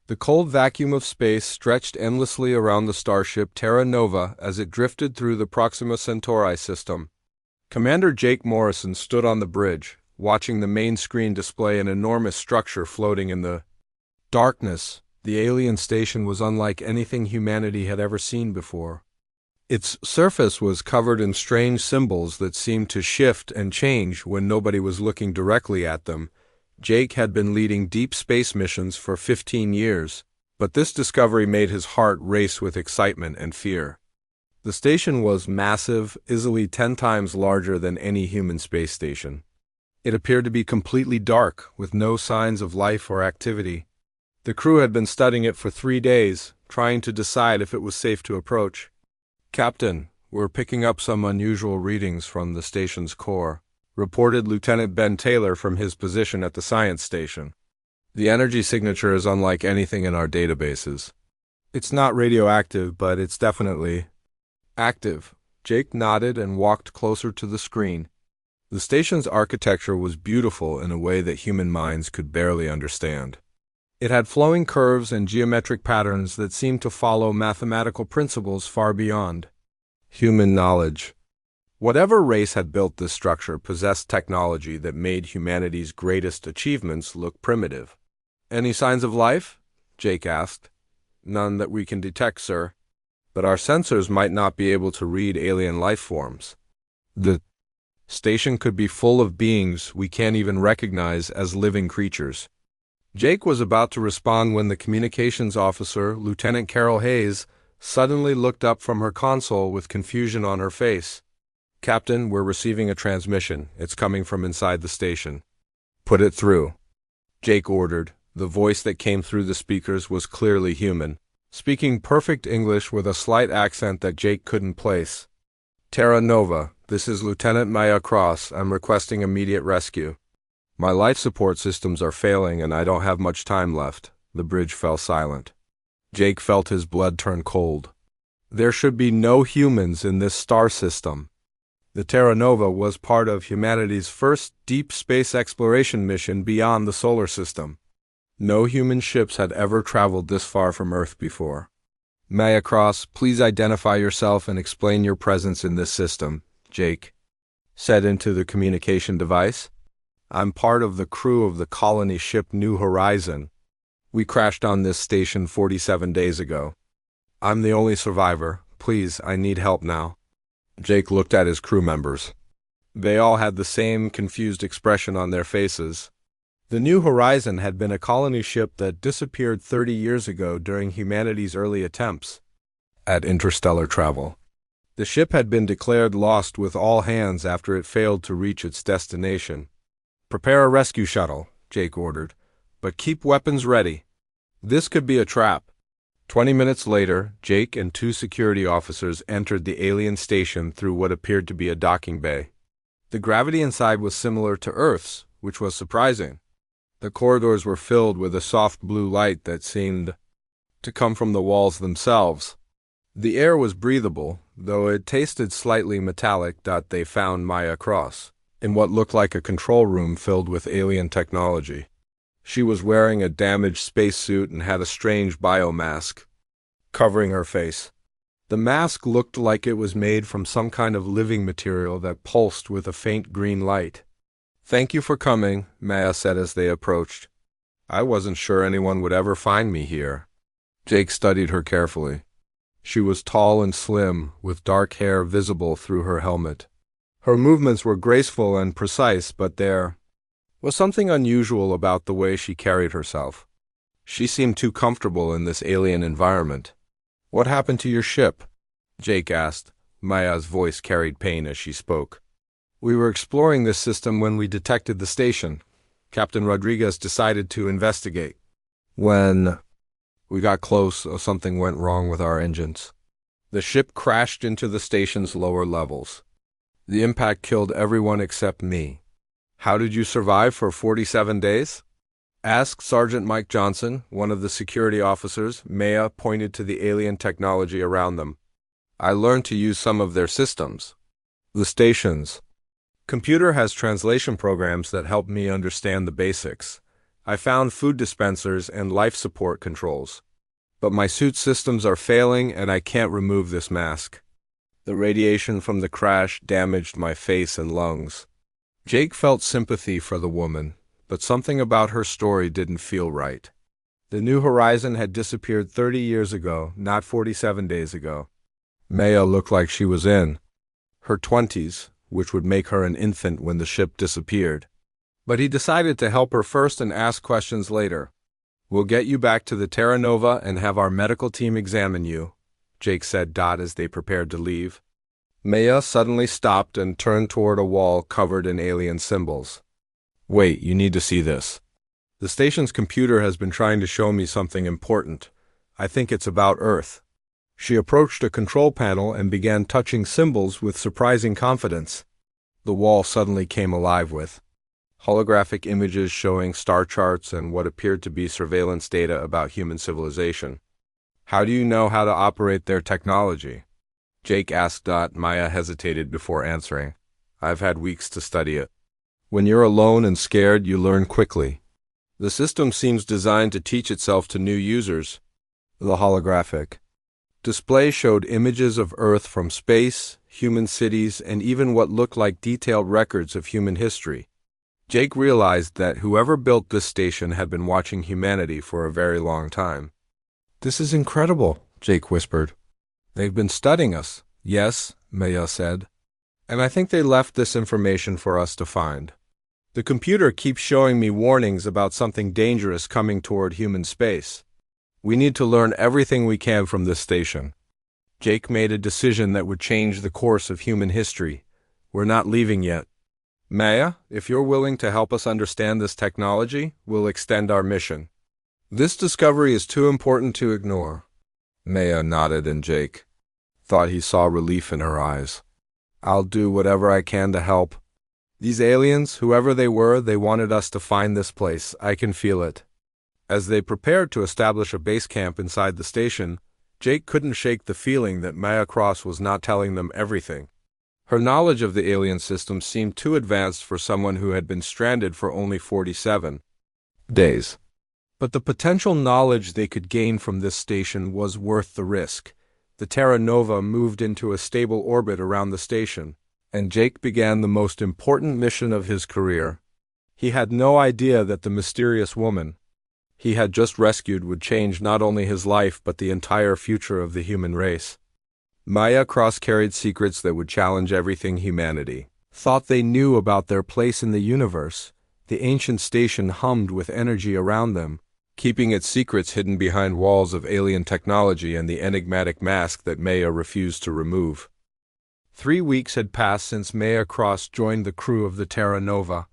The cold vacuum of space stretched endlessly around the starship Terra Nova as it drifted through the Proxima Centauri system. Commander Jake Morrison stood on the bridge, watching the main screen display an enormous structure floating in the darkness. The alien station was unlike anything humanity had ever seen before. Its surface was covered in strange symbols that seemed to shift and change when nobody was looking directly at them. Jake had been leading deep space missions for 15 years, but this discovery made his heart race with excitement and fear. The station was massive, easily 10 times larger than any human space station. It appeared to be completely dark, with no signs of life or activity. The crew had been studying it for 3 days, trying to decide if it was safe to approach. "Captain, we're picking up some unusual readings from the station's core," reported Lieutenant Ben Taylor from his position at the science station. "The energy signature is unlike anything in our databases. It's not radioactive, but it's definitely active." Jake nodded and walked closer to the screen. The station's architecture was beautiful in a way that human minds could barely understand. It had flowing curves and geometric patterns that seemed to follow mathematical principles far beyond human knowledge. Whatever race had built this structure possessed technology that made humanity's greatest achievements look primitive. "Any signs of life?" Jake asked. "None that we can detect, sir. But our sensors might not be able to read alien life forms. The station could be full of beings we can't even recognize as living creatures." Jake was about to respond when the communications officer, Lieutenant Carol Hayes, suddenly looked up from her console with confusion on her face. "Captain, we're receiving a transmission. It's coming from inside the station." "Put it through," Jake ordered. The voice that came through the speakers was clearly human, speaking perfect English with a slight accent that Jake couldn't place. "Terra Nova, this is Lieutenant Maya Cross. I'm requesting immediate rescue. My life support systems are failing and I don't have much time left." The bridge fell silent. Jake felt his blood turn cold. There should be no humans in this star system. The Terra Nova was part of humanity's first deep space exploration mission beyond the solar system. No human ships had ever traveled this far from Earth before. "Maya Cross, please identify yourself and explain your presence in this system," Jake said into the communication device. "I'm part of the crew of the colony ship New Horizon. We crashed on this station 47 days ago. I'm the only survivor. Please, I need help now." Jake looked at his crew members. They all had the same confused expression on their faces. The New Horizon had been a colony ship that disappeared 30 years ago during humanity's early attempts at interstellar travel. The ship had been declared lost with all hands after it failed to reach its destination. "Prepare a rescue shuttle," Jake ordered, "but keep weapons ready. This could be a trap." 20 minutes later, Jake and 2 security officers entered the alien station through what appeared to be a docking bay. The gravity inside was similar to Earth's, which was surprising. The corridors were filled with a soft blue light that seemed to come from the walls themselves. The air was breathable, though it tasted slightly metallic. They found Maya Cross in what looked like a control room filled with alien technology. She was wearing a damaged spacesuit and had a strange biomask covering her face. The mask looked like it was made from some kind of living material that pulsed with a faint green light. "Thank you for coming," Maya said as they approached. "I wasn't sure anyone would ever find me here." Jake studied her carefully. She was tall and slim, with dark hair visible through her helmet. Her movements were graceful and precise, but there was something unusual about the way she carried herself. She seemed too comfortable in this alien environment. "What happened to your ship?" Jake asked. Maya's voice carried pain as she spoke. "We were exploring this system when we detected the station. Captain Rodriguez decided to investigate. When we got close, something went wrong with our engines. The ship crashed into the station's lower levels. The impact killed everyone except me." "How did you survive for 47 days? Asked Sergeant Mike Johnson, one of the security officers. Maya pointed to the alien technology around them. "I learned to use some of their systems. The station's computer has translation programs that help me understand the basics. I found food dispensers and life support controls. But my suit systems are failing and I can't remove this mask. The radiation from the crash damaged my face and lungs. Jake felt sympathy for the woman, but something about her story didn't feel right. The New Horizon had disappeared 30 years ago, not 47 days ago. Maya looked like she was in her 20s, which would make her an infant when the ship disappeared. But he decided to help her first and ask questions later. "We'll get you back to the Terra Nova and have our medical team examine you," Jake said as they prepared to leave. Maya suddenly stopped and turned toward a wall covered in alien symbols. "Wait, you need to see this. The station's computer has been trying to show me something important. I think it's about Earth." She approached a control panel and began touching symbols with surprising confidence. The wall suddenly came alive with holographic images showing star charts and what appeared to be surveillance data about human civilization. "How do you know how to operate their technology?" Jake asked. Maya hesitated before answering. "I've had weeks to study it. When you're alone and scared, you learn quickly. The system seems designed to teach itself to new users." The holographic display showed images of Earth from space, human cities, and even what looked like detailed records of human history. Jake realized that whoever built this station had been watching humanity for a very long time. "This is incredible," Jake whispered. "They've been studying us." "Yes," Maya said. "And I think they left this information for us to find. The computer keeps showing me warnings about something dangerous coming toward human space. We need to learn everything we can from this station." Jake made a decision that would change the course of human history. "We're not leaving yet. Maya, if you're willing to help us understand this technology, we'll extend our mission. This discovery is too important to ignore." Maya nodded and Jake thought he saw relief in her eyes. "I'll do whatever I can to help. These aliens, whoever they were, they wanted us to find this place. I can feel it." As they prepared to establish a base camp inside the station, Jake couldn't shake the feeling that Maya Cross was not telling them everything. Her knowledge of the alien system seemed too advanced for someone who had been stranded for only 47 days. But the potential knowledge they could gain from this station was worth the risk. The Terra Nova moved into a stable orbit around the station, and Jake began the most important mission of his career. He had no idea that the mysterious woman he had just rescued would change not only his life but the entire future of the human race. Maya Cross carried secrets that would challenge everything humanity thought they knew about their place in the universe. The ancient station hummed with energy around them, keeping its secrets hidden behind walls of alien technology and the enigmatic mask that Maya refused to remove. 3 weeks had passed since Maya Cross joined the crew of the Terra Nova.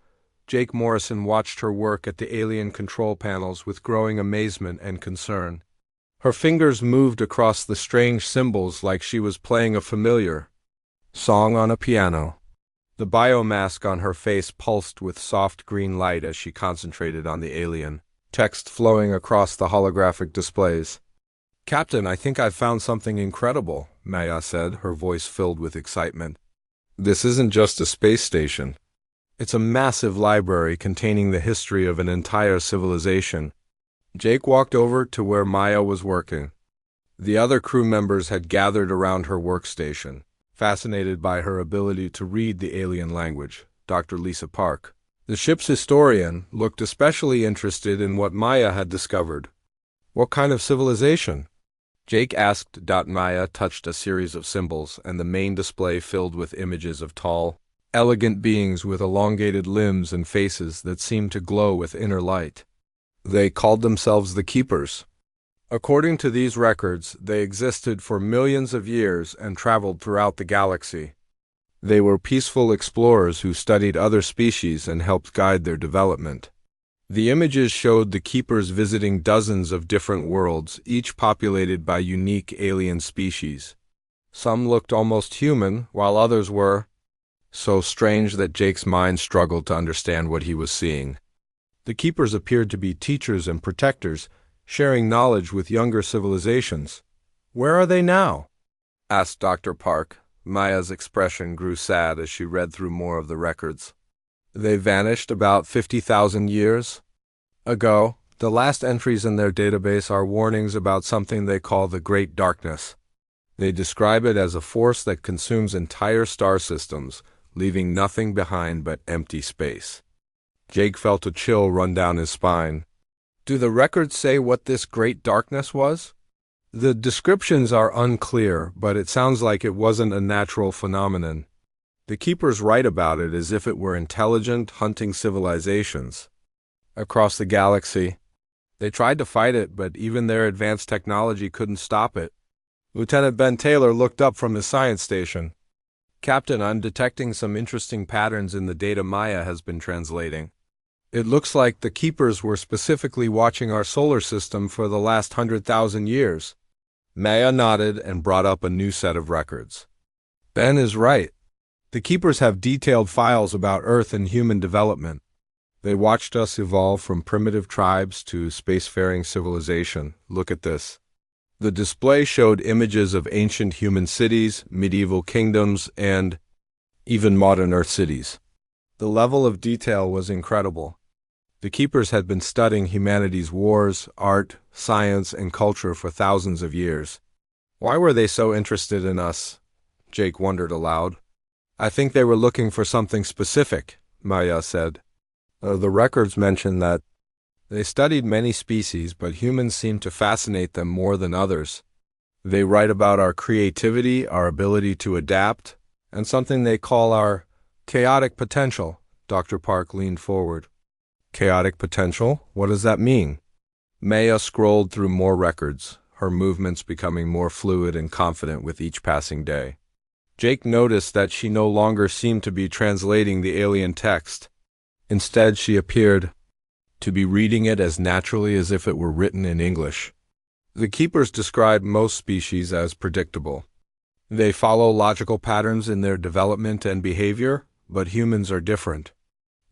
Jake Morrison watched her work at the alien control panels with growing amazement and concern. Her fingers moved across the strange symbols like she was playing a familiar song on a piano. The biomask on her face pulsed with soft green light as she concentrated on the alien text flowing across the holographic displays. "Captain, I think I've found something incredible," Maya said, her voice filled with excitement. "This isn't just a space station. It's a massive library containing the history of an entire civilization." Jake walked over to where Maya was working. The other crew members had gathered around her workstation, fascinated by her ability to read the alien language. Dr. Lisa Park, the ship's historian, looked especially interested in what Maya had discovered. "What kind of civilization?" Jake asked. Maya touched a series of symbols, and the main display filled with images of tall, elegant beings with elongated limbs and faces that seemed to glow with inner light. They called themselves the Keepers. According to these records, they existed for millions of years and traveled throughout the galaxy. They were peaceful explorers who studied other species and helped guide their development. The images showed the Keepers visiting dozens of different worlds, each populated by unique alien species. Some looked almost human, while others were so strange that Jake's mind struggled to understand what he was seeing. The Keepers appeared to be teachers and protectors, sharing knowledge with younger civilizations. "Where are they now?" asked Dr. Park. Maya's expression grew sad as she read through more of the records. "They vanished about 50,000 years ago. The last entries in their database are warnings about something they call the Great Darkness. They describe it as a force that consumes entire star systems, leaving nothing behind but empty space. Jake felt a chill run down his spine. Do the records say what this Great Darkness was? The descriptions are unclear, but it sounds like it wasn't a natural phenomenon. The Keepers write about it as if it were intelligent, hunting civilizations across the galaxy. They tried to fight it, but even their advanced technology couldn't stop it. Lieutenant Ben Taylor looked up from his science station. Captain, I'm detecting some interesting patterns in the data Maya has been translating. It looks like the Keepers were specifically watching our solar system for the last 100,000 years. Maya nodded and brought up a new set of records. Ben is right. The Keepers have detailed files about Earth and human development. They watched us evolve from primitive tribes to spacefaring civilization. Look at this. The display showed images of ancient human cities, medieval kingdoms, and even modern Earth cities. The level of detail was incredible. The Keepers had been studying humanity's wars, art, science, and culture for thousands of years. Why were they so interested in us? Jake wondered aloud. I think they were looking for something specific, Maya said. The records mention that they studied many species, but humans seem to fascinate them more than others. They write about our creativity, our ability to adapt, and something they call our chaotic potential. Dr. Park leaned forward. Chaotic potential? What does that mean? Maya scrolled through more records, her movements becoming more fluid and confident with each passing day. Jake noticed that she no longer seemed to be translating the alien text. Instead, she appeared to be reading it as naturally as if it were written in English. The Keepers describe most species as predictable. They follow logical patterns in their development and behavior, but humans are different.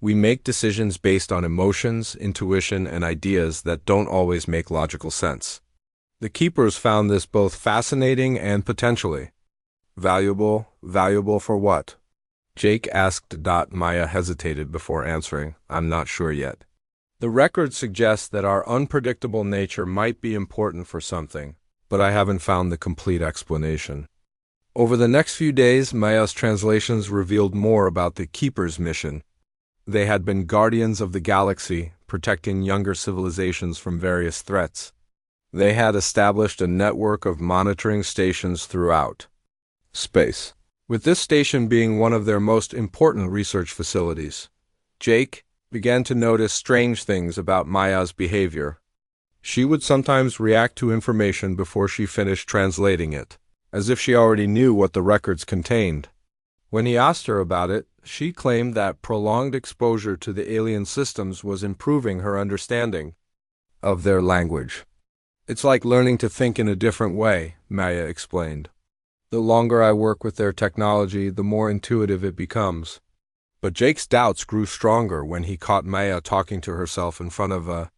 We make decisions based on emotions, intuition, and ideas that don't always make logical sense. The Keepers found this both fascinating and potentially valuable. Valuable for what? Jake asked. Maya hesitated before answering. I'm not sure yet. The record suggests that our unpredictable nature might be important for something, but I haven't found the complete explanation. Over the next few days, Maya's translations revealed more about the Keepers' mission. They had been guardians of the galaxy, protecting younger civilizations from various threats. They had established a network of monitoring stations throughout space, with this station being one of their most important research facilities. Jake began to notice strange things about Maya's behavior. She would sometimes react to information before she finished translating it, as if she already knew what the records contained. When he asked her about it, she claimed that prolonged exposure to the alien systems was improving her understanding of their language. It's like learning to think in a different way, Maya explained. The longer I work with their technology, the more intuitive it becomes. But Jake's doubts grew stronger when he caught Maya talking to herself in front of a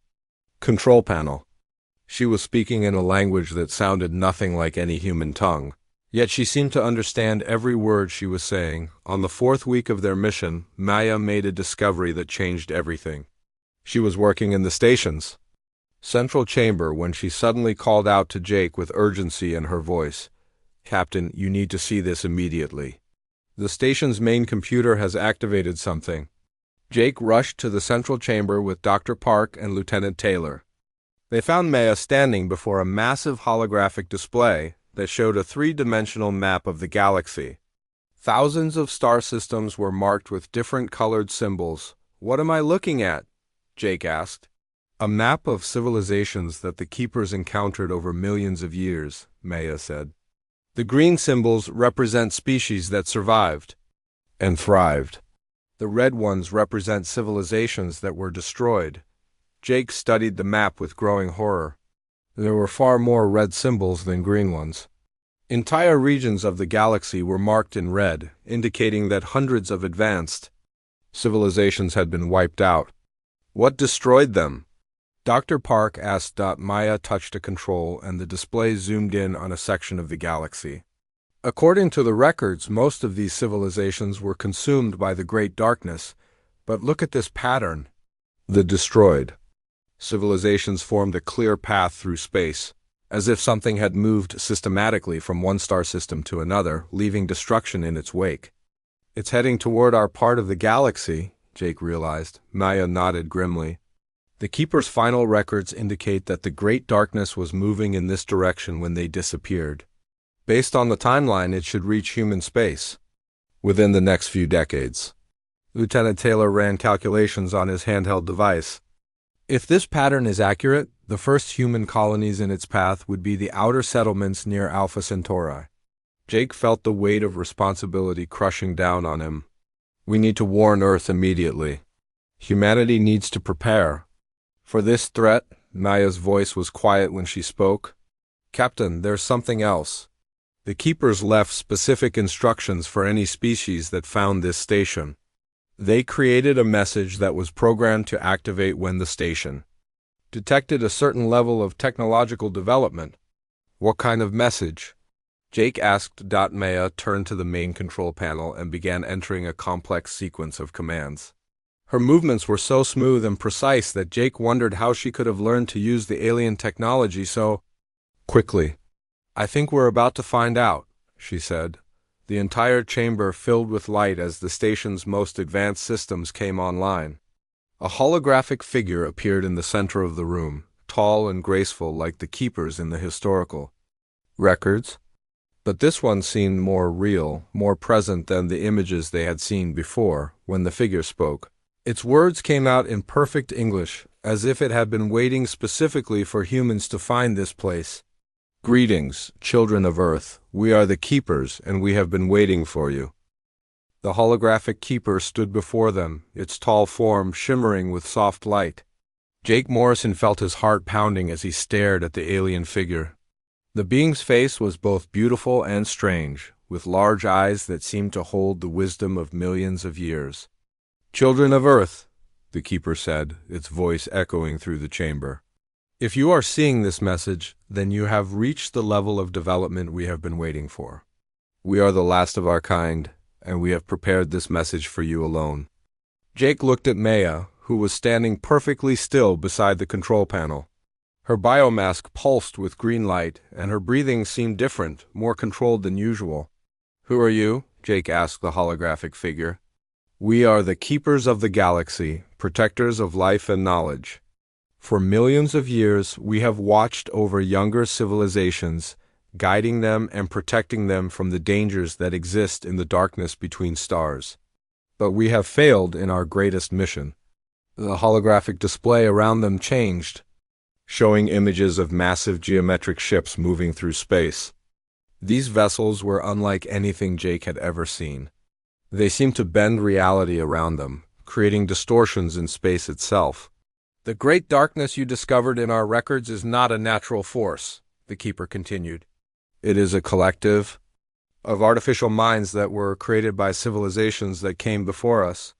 control panel. She was speaking in a language that sounded nothing like any human tongue. Yet she seemed to understand every word she was saying. On the 4th week of their mission, Maya made a discovery that changed everything. She was working in the station's central chamber when she suddenly called out to Jake with urgency in her voice. Captain, you need to see this immediately. The station's main computer has activated something. Jake rushed to the central chamber with Dr. Park and Lieutenant Taylor. They found Maya standing before a massive holographic display that showed a 3-dimensional map of the galaxy. Thousands of star systems were marked with different colored symbols. What am I looking at? Jake asked. A map of civilizations that the Keepers encountered over millions of years, Maya said. The green symbols represent species that survived and thrived. The red ones represent civilizations that were destroyed. Jake studied the map with growing horror. There were far more red symbols than green ones. Entire regions of the galaxy were marked in red, indicating that hundreds of advanced civilizations had been wiped out. What destroyed them? Dr. Park asked. Maya touched a control and the display zoomed in on a section of the galaxy. According to the records, most of these civilizations were consumed by the Great Darkness, but look at this pattern. The destroyed Civilizations formed a clear path through space, as if something had moved systematically from one star system to another, leaving destruction in its wake. It's heading toward our part of the galaxy, Jake realized. Maya nodded grimly. The Keeper's final records indicate that the Great Darkness was moving in this direction when they disappeared. Based on the timeline, it should reach human space within the next few decades. Lieutenant Taylor ran calculations on his handheld device. If this pattern is accurate, the first human colonies in its path would be the outer settlements near Alpha Centauri. Jake felt the weight of responsibility crushing down on him. We need to warn Earth immediately. Humanity needs to prepare for this threat. Maya's voice was quiet when she spoke. Captain, there's something else. The Keepers left specific instructions for any species that found this station. They created a message that was programmed to activate when the station detected a certain level of technological development. What kind of message? Jake asked. Maya turned to the main control panel and began entering a complex sequence of commands. Her movements were so smooth and precise that Jake wondered how she could have learned to use the alien technology so quickly. I think we're about to find out, she said. The entire chamber filled with light as the station's most advanced systems came online. A holographic figure appeared in the center of the room, tall and graceful like the Keepers in the historical records. But this one seemed more real, more present than the images they had seen before. When the figure spoke, its words came out in perfect English, as if it had been waiting specifically for humans to find this place. Greetings, children of Earth. We are the Keepers, and we have been waiting for you. The holographic Keeper stood before them, its tall form shimmering with soft light. Jake Morrison felt his heart pounding as he stared at the alien figure. The being's face was both beautiful and strange, with large eyes that seemed to hold the wisdom of millions of years. Children of Earth, the Keeper said, its voice echoing through the chamber. If you are seeing this message, then you have reached the level of development we have been waiting for. We are the last of our kind, and we have prepared this message for you alone. Jake looked at Maya, who was standing perfectly still beside the control panel. Her biomask pulsed with green light, and her breathing seemed different, more controlled than usual. Who are you? Jake asked the holographic figure. We are the Keepers of the Galaxy, protectors of life and knowledge. For millions of years, we have watched over younger civilizations, guiding them and protecting them from the dangers that exist in the darkness between stars. But we have failed in our greatest mission. The holographic display around them changed, showing images of massive geometric ships moving through space. These vessels were unlike anything Jake had ever seen. They seemed to bend reality around them, creating distortions in space itself. The great darkness you discovered in our records is not a natural force, the Keeper continued. It is a collective of artificial minds that were created by civilizations that came before us.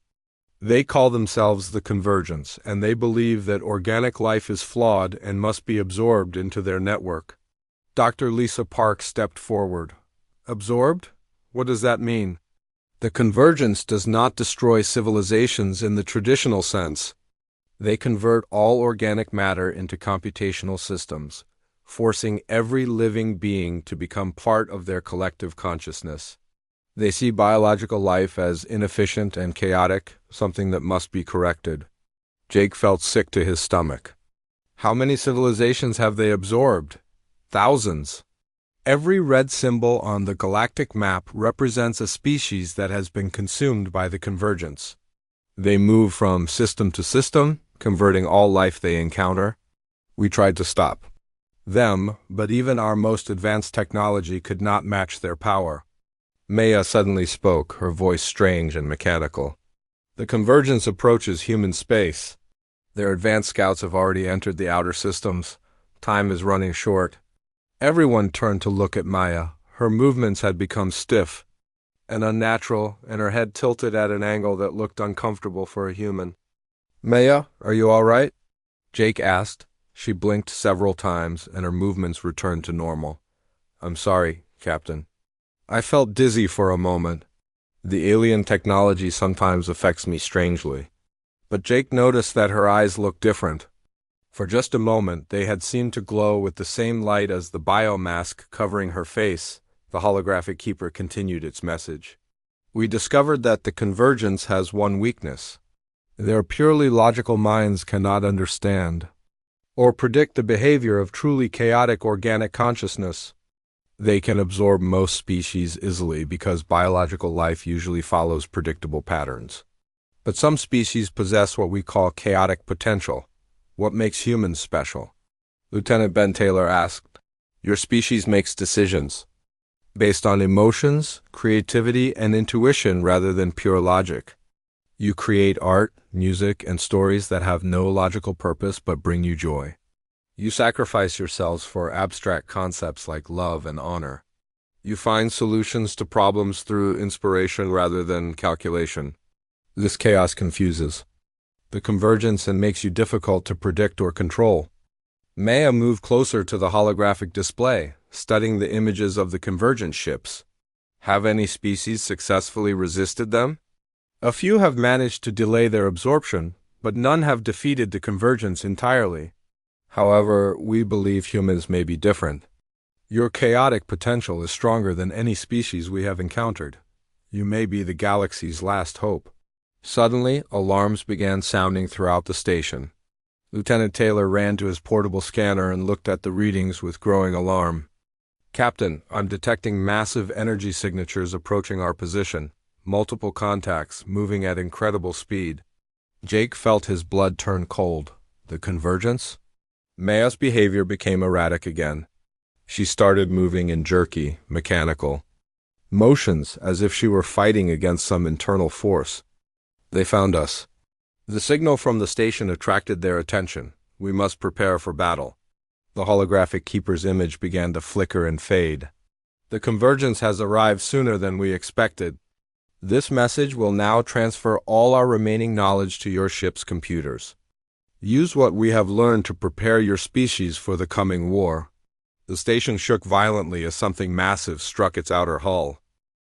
They call themselves the Convergence, and they believe that organic life is flawed and must be absorbed into their network. Dr. Lisa Park stepped forward. Absorbed? What does that mean? The Convergence does not destroy civilizations in the traditional sense. They convert all organic matter into computational systems, forcing every living being to become part of their collective consciousness. They see biological life as inefficient and chaotic, something that must be corrected. Jake felt sick to his stomach. How many civilizations have they absorbed? Thousands. Every red symbol on the galactic map represents a species that has been consumed by the Convergence. They move from system to system, converting all life they encounter. We tried to stop them, but even our most advanced technology could not match their power. Maya suddenly spoke, her voice strange and mechanical. The Convergence approaches human space. Their advanced scouts have already entered the outer systems. Time is running short. Everyone turned to look at Maya. Her movements had become stiff and unnatural, and her head tilted at an angle that looked uncomfortable for a human. Maya, are you all right? Jake asked. She blinked several times, and her movements returned to normal. I'm sorry, Captain. I felt dizzy for a moment. The alien technology sometimes affects me strangely. But Jake noticed that her eyes looked different. For just a moment, they had seemed to glow with the same light as the biomask covering her face. The holographic keeper continued its message. We discovered that the convergence has one weakness. Their purely logical minds cannot understand or predict the behavior of truly chaotic organic consciousness. They can absorb most species easily because biological life usually follows predictable patterns. But some species possess what we call chaotic potential. What makes humans special? Lieutenant Ben Taylor asked. Your species makes decisions based on emotions, creativity, and intuition rather than pure logic. You create art, music, and stories that have no logical purpose but bring you joy. You sacrifice yourselves for abstract concepts like love and honor. You find solutions to problems through inspiration rather than calculation. This chaos confuses the convergence and makes you difficult to predict or control. Maya moved closer to the holographic display, studying the images of the convergent ships. Have any species successfully resisted them? A few have managed to delay their absorption, but none have defeated the convergence entirely. However, we believe humans may be different. Your chaotic potential is stronger than any species we have encountered. You may be the galaxy's last hope. Suddenly, alarms began sounding throughout the station. Lieutenant Taylor ran to his portable scanner and looked at the readings with growing alarm. Captain, I'm detecting massive energy signatures approaching our position. Multiple contacts, moving at incredible speed. Jake felt his blood turn cold. The convergence? Maya's behavior became erratic again. She started moving in jerky, mechanical motions, as if she were fighting against some internal force. They found us. The signal from the station attracted their attention. We must prepare for battle. The holographic keeper's image began to flicker and fade. The convergence has arrived sooner than we expected. This message will now transfer all our remaining knowledge to your ship's computers. Use what we have learned to prepare your species for the coming war. The station shook violently as something massive struck its outer hull.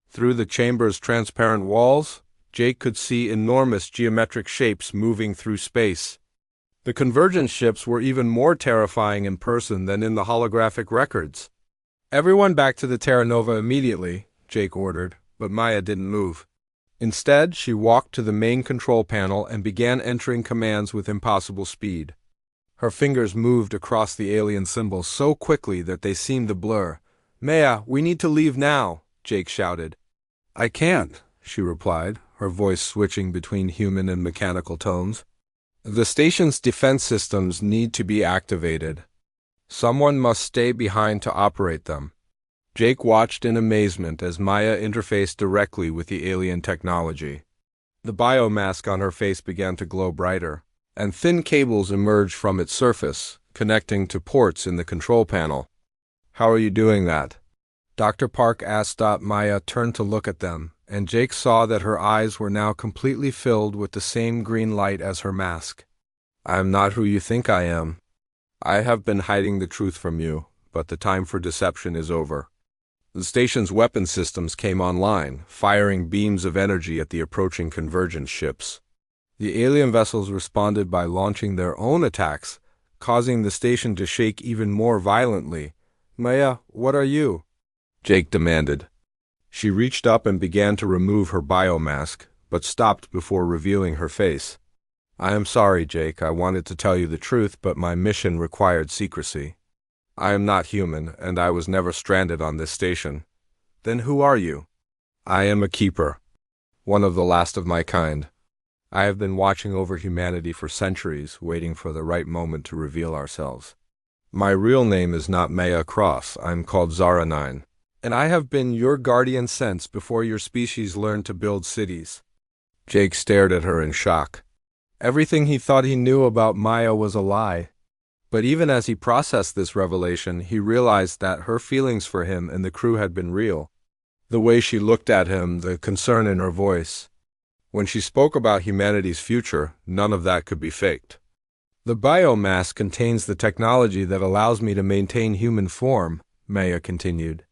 Through the chamber's transparent walls, Jake could see enormous geometric shapes moving through space. The convergence ships were even more terrifying in person than in the holographic records. Everyone back to the Terra Nova immediately, Jake ordered, but Maya didn't move. Instead, she walked to the main control panel and began entering commands with impossible speed. Her fingers moved across the alien symbols so quickly that they seemed to blur. Maya, we need to leave now, Jake shouted. I can't, she replied, her voice switching between human and mechanical tones. The station's defense systems need to be activated. Someone must stay behind to operate them. Jake watched in amazement as Maya interfaced directly with the alien technology. The biomask on her face began to glow brighter, and thin cables emerged from its surface, connecting to ports in the control panel. How are you doing that? Dr. Park asked. Maya turned to look at them, and Jake saw that her eyes were now completely filled with the same green light as her mask. I am not who you think I am. I have been hiding the truth from you, but the time for deception is over. The station's weapon systems came online, firing beams of energy at the approaching convergence ships. The alien vessels responded by launching their own attacks, causing the station to shake even more violently. Maya, what are you? Jake demanded. She reached up and began to remove her biomask, but stopped before revealing her face. I am sorry, Jake. I wanted to tell you the truth, but my mission required secrecy. I am not human, and I was never stranded on this station. Then who are you? I am a keeper, one of the last of my kind. I have been watching over humanity for centuries, waiting for the right moment to reveal ourselves. My real name is not Maya Cross. I'm called Zara 9. And I have been your guardian since before your species learned to build cities. Jake stared at her in shock. Everything he thought he knew about Maya was a lie. But even as he processed this revelation, he realized that her feelings for him and the crew had been real. The way she looked at him, the concern in her voice. When she spoke about humanity's future, none of that could be faked. The biomass contains the technology that allows me to maintain human form, Maya continued.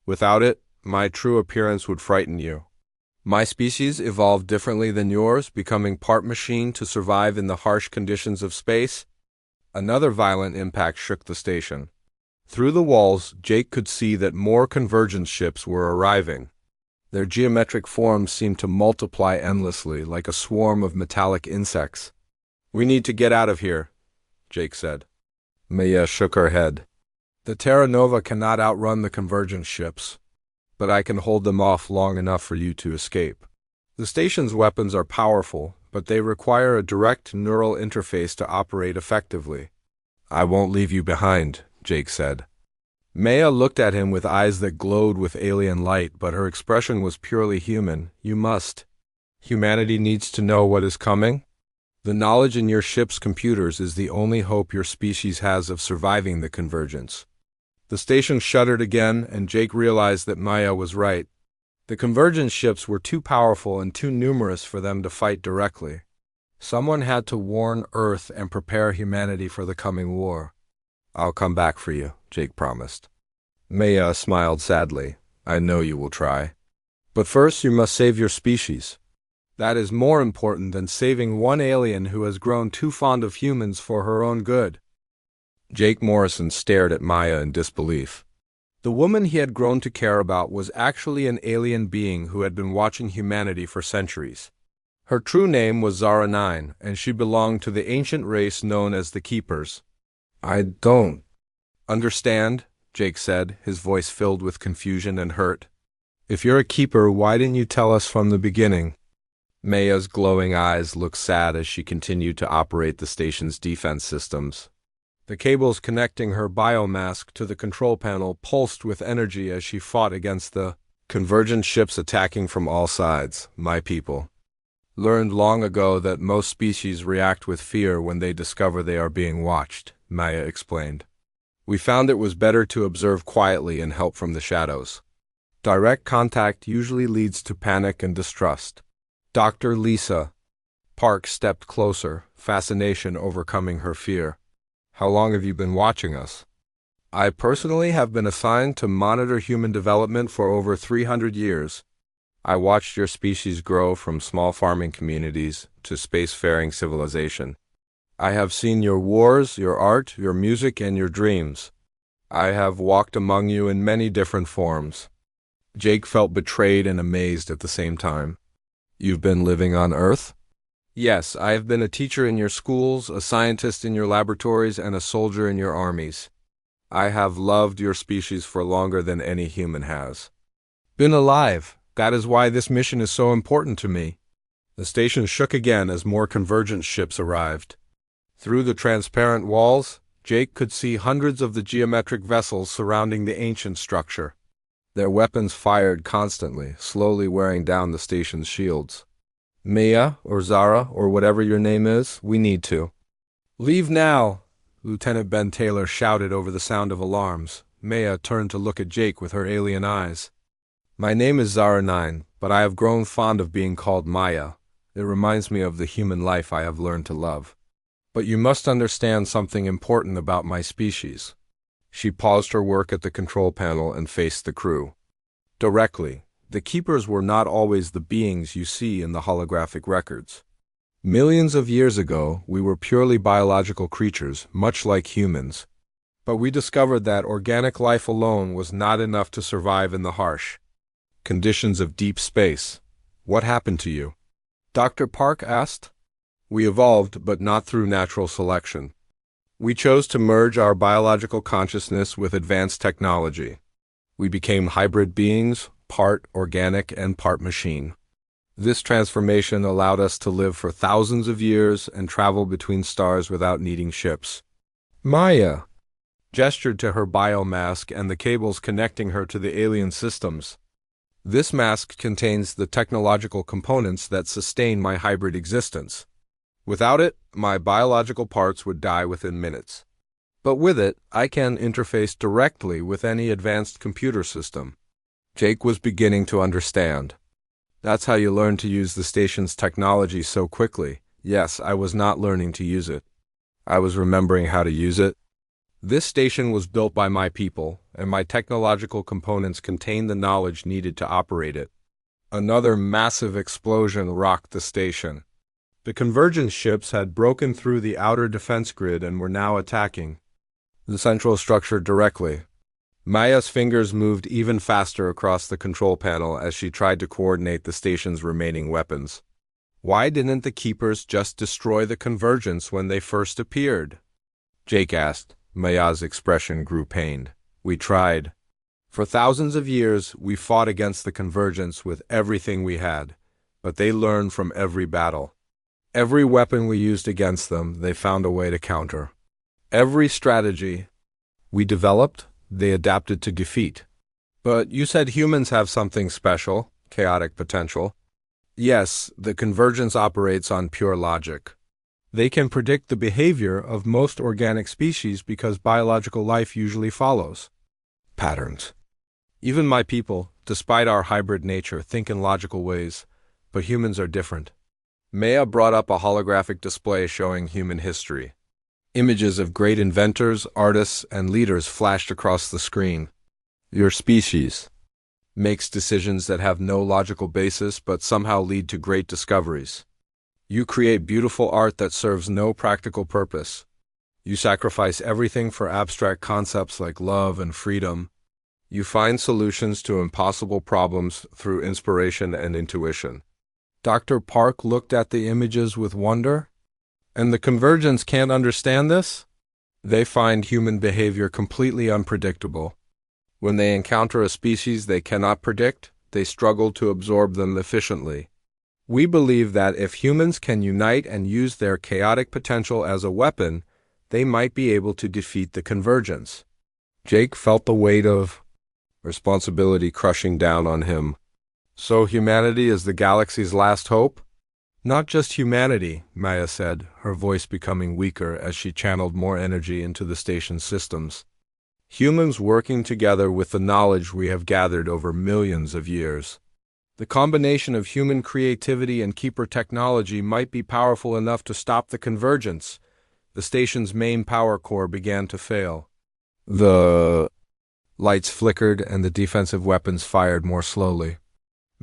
Without it, my true appearance would frighten you. My species evolved differently than yours, becoming part machine to survive in the harsh conditions of space. Another violent impact shook the station. Through the walls, Jake could see that more convergence ships were arriving. Their geometric forms seemed to multiply endlessly, like a swarm of metallic insects. "We need to get out of here," Jake said. Maya shook her head. "The Terra Nova cannot outrun the convergence ships, but I can hold them off long enough for you to escape. The station's weapons are powerful, but they require a direct neural interface to operate effectively." "I won't leave you behind," Jake said. Maya looked at him with eyes that glowed with alien light, but her expression was purely human. "You must. Humanity needs to know what is coming. The knowledge in your ship's computers is the only hope your species has of surviving the convergence." The station shuddered again, and Jake realized that Maya was right. The convergence ships were too powerful and too numerous for them to fight directly. Someone had to warn Earth and prepare humanity for the coming war. "I'll come back for you," Jake promised. Maya smiled sadly. "I know you will try. But first you must save your species. That is more important than saving one alien who has grown too fond of humans for her own good." Jake Morrison stared at Maya in disbelief. The woman he had grown to care about was actually an alien being who had been watching humanity for centuries. Her true name was Zara 9, and she belonged to the ancient race known as the Keepers. "I don't understand," Jake said, his voice filled with confusion and hurt. "If you're a keeper, why didn't you tell us from the beginning?" Maya's glowing eyes looked sad as she continued to operate the station's defense systems. The cables connecting her biomask to the control panel pulsed with energy as she fought against the convergent ships attacking from all sides. "My people learned long ago that most species react with fear when they discover they are being watched," Maya explained. "We found it was better to observe quietly and help from the shadows. Direct contact usually leads to panic and distrust." Dr. Lisa Park stepped closer, fascination overcoming her fear. "How long have you been watching us?" "I personally have been assigned to monitor human development for over 300 years. I watched your species grow from small farming communities to spacefaring civilization. I have seen your wars, your art, your music, and your dreams. I have walked among you in many different forms." Jake felt betrayed and amazed at the same time. "You've been living on Earth?" "Yes, I have been a teacher in your schools, a scientist in your laboratories, and a soldier in your armies. I have loved your species for longer than any human has. Been alive. That is why this mission is so important to me." The station shook again as more convergence ships arrived. Through the transparent walls, Jake could see hundreds of the geometric vessels surrounding the ancient structure. Their weapons fired constantly, slowly wearing down the station's shields. "Mia, or Zara, or whatever your name is, we need to leave now," Lieutenant Ben Taylor shouted over the sound of alarms. Maya turned to look at Jake with her alien eyes. "My name is Zara 9, but I have grown fond of being called Maya. It reminds me of the human life I have learned to love. But you must understand something important about my species." She paused her work at the control panel and faced the crew. Directly, the Keepers were not always the beings you see in the holographic records. Millions of years ago, we were purely biological creatures, much like humans. But we discovered that organic life alone was not enough to survive in the harsh conditions of deep space. "What happened to you?" Dr. Park asked. "We evolved, but not through natural selection. We chose to merge our biological consciousness with advanced technology. We became hybrid beings, part organic and part machine. This transformation allowed us to live for thousands of years and travel between stars without needing ships." Maya gestured to her biomask and the cables connecting her to the alien systems. "This mask contains the technological components that sustain my hybrid existence. Without it, my biological parts would die within minutes. But with it, I can interface directly with any advanced computer system." Jake was beginning to understand. "That's how you learn to use the station's technology so quickly." "Yes, I was not learning to use it. I was remembering how to use it. This station was built by my people, and my technological components contain the knowledge needed to operate it." Another massive explosion rocked the station. The convergence ships had broken through the outer defense grid and were now attacking the central structure directly. Maya's fingers moved even faster across the control panel as she tried to coordinate the station's remaining weapons. Why didn't the Keepers just destroy the convergence when they first appeared? Jake asked. Maya's expression grew pained. We tried. For thousands of years, we fought against the convergence with everything we had, but they learned from every battle. Every weapon we used against them, they found a way to counter. Every strategy we developed, they adapted to defeat. But you said humans have something special, chaotic potential. Yes, the convergence operates on pure logic. They can predict the behavior of most organic species because biological life usually follows patterns. Even my people, despite our hybrid nature, think in logical ways, but humans are different. Maya brought up a holographic display showing human history. Images of great inventors, artists, and leaders flashed across the screen. Your species makes decisions that have no logical basis but somehow lead to great discoveries. You create beautiful art that serves no practical purpose. You sacrifice everything for abstract concepts like love and freedom. You find solutions to impossible problems through inspiration and intuition. Dr. Park looked at the images with wonder. And the convergence can't understand this? They find human behavior completely unpredictable. When they encounter a species they cannot predict, they struggle to absorb them efficiently. We believe that if humans can unite and use their chaotic potential as a weapon, they might be able to defeat the convergence. Jake felt the weight of responsibility crushing down on him. So humanity is the galaxy's last hope? Not just humanity, Maya said, her voice becoming weaker as she channeled more energy into the station's systems. Humans working together with the knowledge we have gathered over millions of years. The combination of human creativity and Keeper technology might be powerful enough to stop the convergence. The station's main power core began to fail. The lights flickered and the defensive weapons fired more slowly.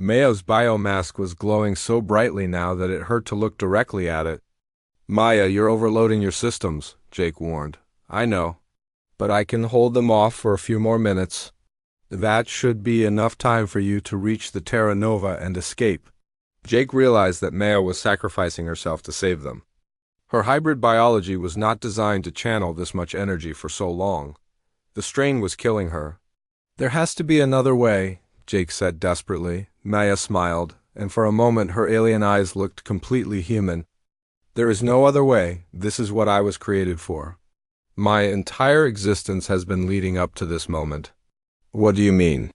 Maya's biomask was glowing so brightly now that it hurt to look directly at it. Maya, you're overloading your systems, Jake warned. I know, but I can hold them off for a few more minutes. That should be enough time for you to reach the Terra Nova and escape. Jake realized that Maya was sacrificing herself to save them. Her hybrid biology was not designed to channel this much energy for so long. The strain was killing her. There has to be another way, Jake said desperately. Maya smiled, and for a moment her alien eyes looked completely human. There is no other way. This is what I was created for. My entire existence has been leading up to this moment. What do you mean?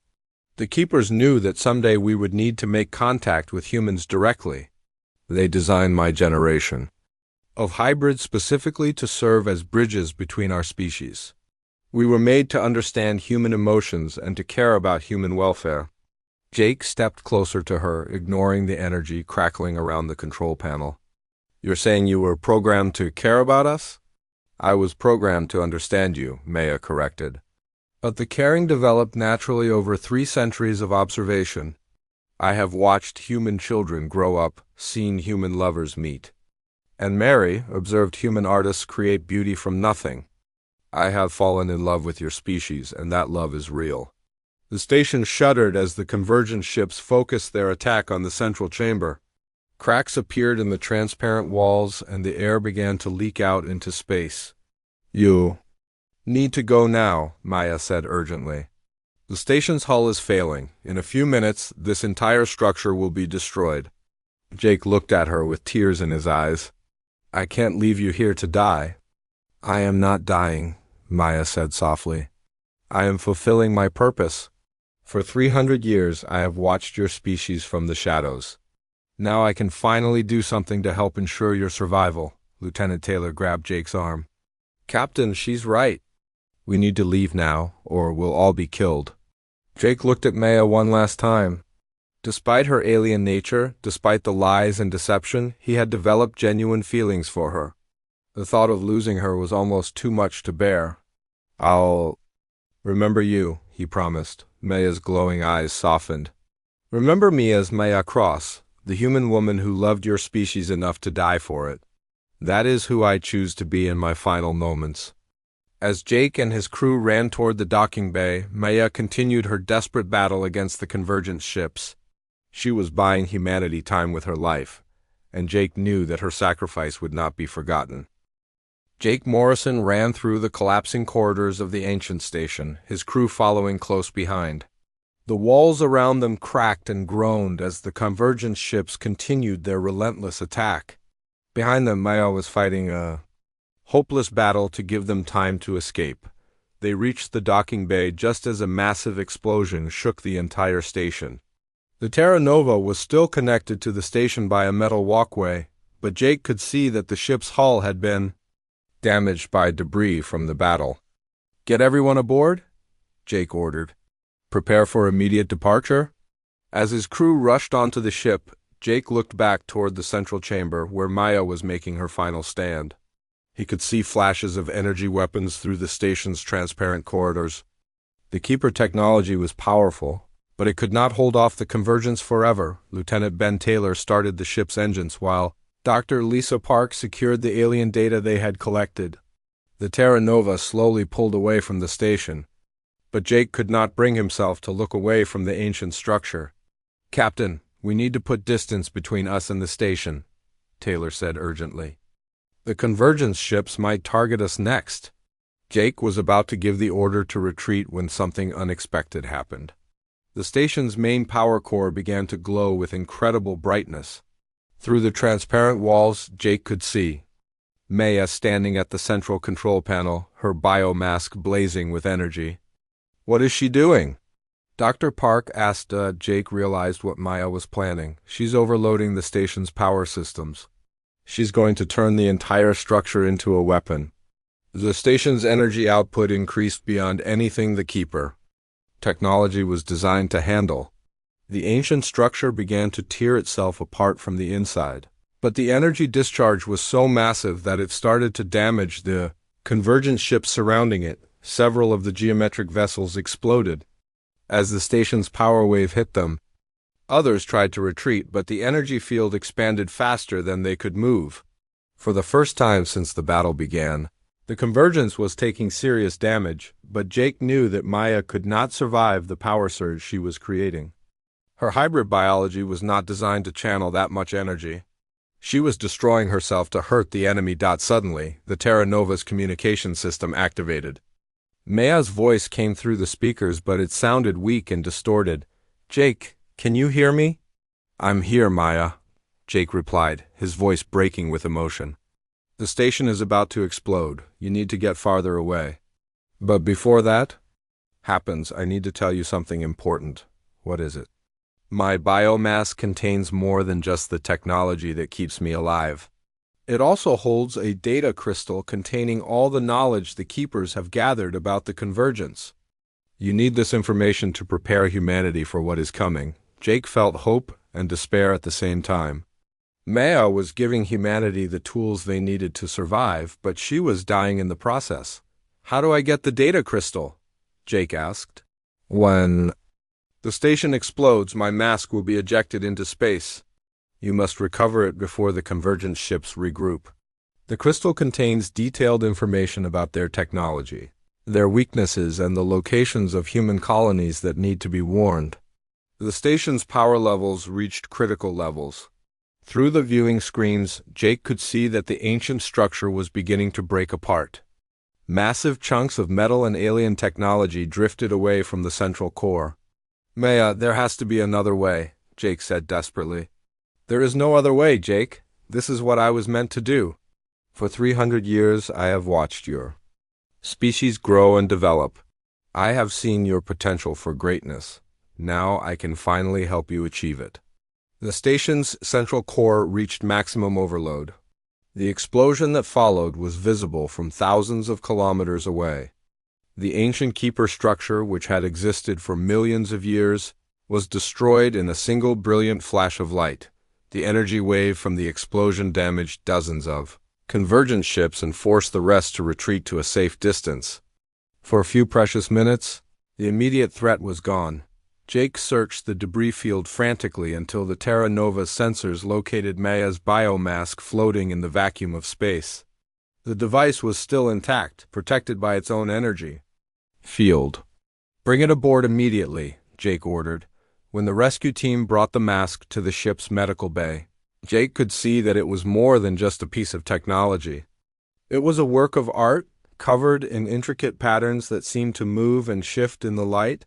The Keepers knew that someday we would need to make contact with humans directly. They designed my generation of hybrids specifically to serve as bridges between our species. We were made to understand human emotions and to care about human welfare. Jake stepped closer to her, ignoring the energy crackling around the control panel. You're saying you were programmed to care about us? I was programmed to understand you, Maya corrected. But the caring developed naturally over 3 centuries of observation. I have watched human children grow up, seen human lovers meet. And Mary observed human artists create beauty from nothing. I have fallen in love with your species, and that love is real. The station shuddered as the convergence ships focused their attack on the central chamber. Cracks appeared in the transparent walls, and the air began to leak out into space. You need to go now, Maya said urgently. The station's hull is failing. In a few minutes, this entire structure will be destroyed. Jake looked at her with tears in his eyes. I can't leave you here to die. I am not dying, Maya said softly. I am fulfilling my purpose. For 300 years, I have watched your species from the shadows. Now I can finally do something to help ensure your survival. Lieutenant Taylor grabbed Jake's arm. Captain, she's right. We need to leave now, or we'll all be killed. Jake looked at Maya one last time. Despite her alien nature, despite the lies and deception, he had developed genuine feelings for her. The thought of losing her was almost too much to bear. I'll remember you, he promised. Maya's glowing eyes softened. Remember me as Maya Cross, The human woman who loved your species enough to die for it. That is who I choose to be in my final moments. As Jake and his crew ran toward the docking bay, Maya continued her desperate battle against the convergent ships. She was buying humanity time with her life, and Jake knew that her sacrifice would not be forgotten. Jake Morrison ran through the collapsing corridors of the ancient station, his crew following close behind. The walls around them cracked and groaned as the convergent ships continued their relentless attack. Behind them, Maya was fighting a hopeless battle to give them time to escape. They reached the docking bay just as a massive explosion shook the entire station. The Terra Nova was still connected to the station by a metal walkway, but Jake could see that the ship's hull had been damaged by debris from the battle. "Get everyone aboard?" Jake ordered. "Prepare for immediate departure?" As his crew rushed onto the ship, Jake looked back toward the central chamber where Maya was making her final stand. He could see flashes of energy weapons through the station's transparent corridors. The Keeper technology was powerful, but it could not hold off the convergence forever. Lieutenant Ben Taylor started the ship's engines while Dr. Lisa Park secured the alien data they had collected. The Terra Nova slowly pulled away from the station, but Jake could not bring himself to look away from the ancient structure. "Captain, we need to put distance between us and the station," Taylor said urgently. "The convergence ships might target us next." Jake was about to give the order to retreat when something unexpected happened. The station's main power core began to glow with incredible brightness. Through the transparent walls, Jake could see Maya standing at the central control panel, her biomask blazing with energy. "What is she doing?" Dr. Park asked. Jake realized what Maya was planning. "She's overloading the station's power systems. She's going to turn the entire structure into a weapon." The station's energy output increased beyond anything the Keeper technology was designed to handle. The ancient structure began to tear itself apart from the inside, but the energy discharge was so massive that it started to damage the convergent ships surrounding it. Several of the geometric vessels exploded as the station's power wave hit them. Others tried to retreat, but the energy field expanded faster than they could move. For the first time since the battle began, the convergence was taking serious damage, but Jake knew that Maya could not survive the power surge she was creating. Her hybrid biology was not designed to channel that much energy. She was destroying herself to hurt the enemy. Suddenly, the Terra Nova's communication system activated. Maya's voice came through the speakers, but it sounded weak and distorted. "Jake, can you hear me?" "I'm here, Maya," Jake replied, his voice breaking with emotion. "The station is about to explode. You need to get farther away. But before that happens, I need to tell you something important." "What is it?" "My biomass contains more than just the technology that keeps me alive. It also holds a data crystal containing all the knowledge the Keepers have gathered about the convergence. You need this information to prepare humanity for what is coming." Jake felt hope and despair at the same time. Maya was giving humanity the tools they needed to survive, but she was dying in the process. "How do I get the data crystal?" Jake asked. "When the station explodes, my mask will be ejected into space. You must recover it before the convergent ships regroup. The crystal contains detailed information about their technology, their weaknesses, and the locations of human colonies that need to be warned." The station's power levels reached critical levels. Through the viewing screens, Jake could see that the ancient structure was beginning to break apart. Massive chunks of metal and alien technology drifted away from the central core. "Maya, there has to be another way," Jake said desperately. "There is no other way, Jake. This is what I was meant to do. For 300 years I have watched your species grow and develop. I have seen your potential for greatness. Now I can finally help you achieve it." The station's central core reached maximum overload. The explosion that followed was visible from thousands of kilometers away. The ancient Keeper structure, which had existed for millions of years, was destroyed in a single brilliant flash of light. The energy wave from the explosion damaged dozens of convergent ships and forced the rest to retreat to a safe distance. For a few precious minutes, the immediate threat was gone. Jake searched the debris field frantically until the Terra Nova's sensors located Maya's biomask floating in the vacuum of space. The device was still intact, protected by its own energy field. "Bring it aboard immediately," Jake ordered. When the rescue team brought the mask to the ship's medical bay, Jake could see that it was more than just a piece of technology. It was a work of art, covered in intricate patterns that seemed to move and shift in the light.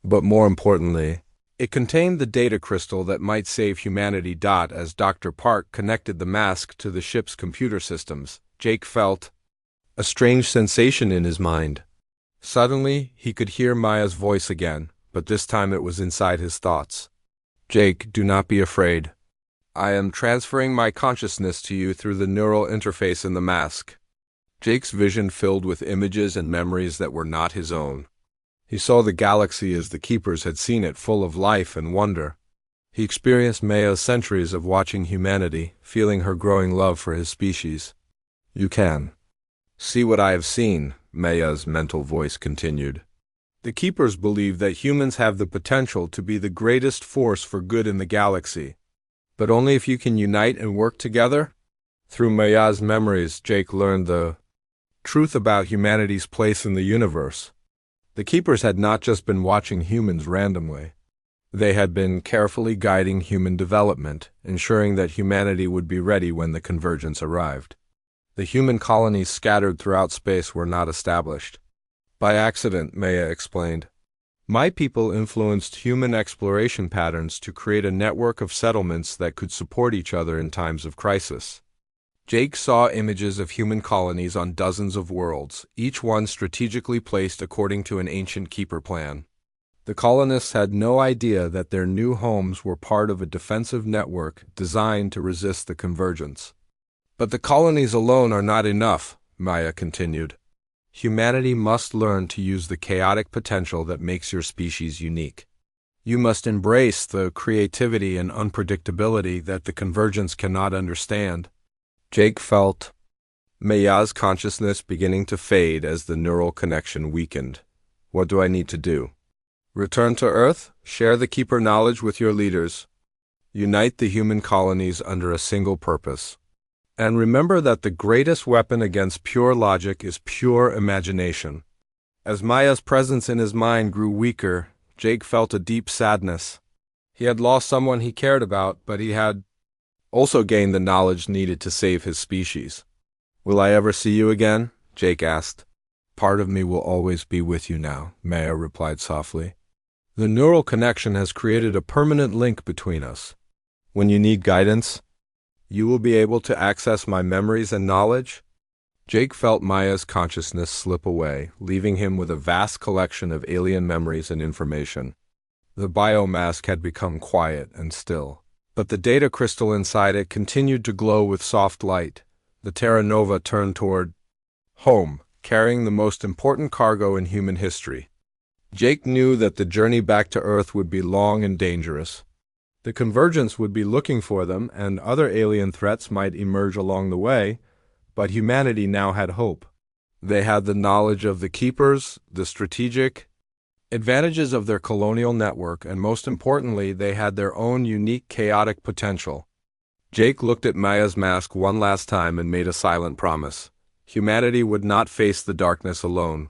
But more importantly, it contained the data crystal that might save humanity. As Dr. Park connected the mask to the ship's computer systems, Jake felt a strange sensation in his mind. Suddenly, he could hear Maya's voice again, but this time it was inside his thoughts. "Jake, do not be afraid. I am transferring my consciousness to you through the neural interface in the mask." Jake's vision filled with images and memories that were not his own. He saw the galaxy as the Keepers had seen it, full of life and wonder. He experienced Maya's centuries of watching humanity, feeling her growing love for his species. "You can see what I have seen," Maya's mental voice continued. "The Keepers believe that humans have the potential to be the greatest force for good in the galaxy. But only if you can unite and work together." Through Maya's memories, Jake learned the truth about humanity's place in the universe. The Keepers had not just been watching humans randomly. They had been carefully guiding human development, ensuring that humanity would be ready when the convergence arrived. The human colonies scattered throughout space were not established by accident, Maya explained. "My people influenced human exploration patterns to create a network of settlements that could support each other in times of crisis." Jake saw images of human colonies on dozens of worlds, each one strategically placed according to an ancient Keeper plan. The colonists had no idea that their new homes were part of a defensive network designed to resist the convergence. "But the colonies alone are not enough," Maya continued. "Humanity must learn to use the chaotic potential that makes your species unique. You must embrace the creativity and unpredictability that the convergence cannot understand." Jake felt Maya's consciousness beginning to fade as the neural connection weakened. "What do I need to do?" "Return to Earth, share the Keeper knowledge with your leaders, unite the human colonies under a single purpose. And remember that the greatest weapon against pure logic is pure imagination." As Maya's presence in his mind grew weaker, Jake felt a deep sadness. He had lost someone he cared about, but he had also gained the knowledge needed to save his species. "Will I ever see you again?" Jake asked. "Part of me will always be with you now," Maya replied softly. "The neural connection has created a permanent link between us. When you need guidance, you will be able to access my memories and knowledge." Jake felt Maya's consciousness slip away, leaving him with a vast collection of alien memories and information. The biomask had become quiet and still, but the data crystal inside it continued to glow with soft light. The Terra Nova turned toward home, carrying the most important cargo in human history. Jake knew that the journey back to Earth would be long and dangerous. The convergence would be looking for them, and other alien threats might emerge along the way, but humanity now had hope. They had the knowledge of the Keepers, the strategic advantages of their colonial network, and most importantly, they had their own unique chaotic potential. Jake looked at Maya's mask one last time and made a silent promise. Humanity would not face the darkness alone.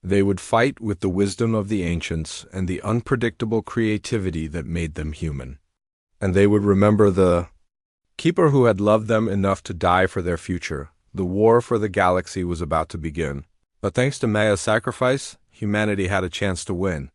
They would fight with the wisdom of the ancients and the unpredictable creativity that made them human. And they would remember the Keeper who had loved them enough to die for their future. The war for the galaxy was about to begin. But thanks to Maya's sacrifice, humanity had a chance to win.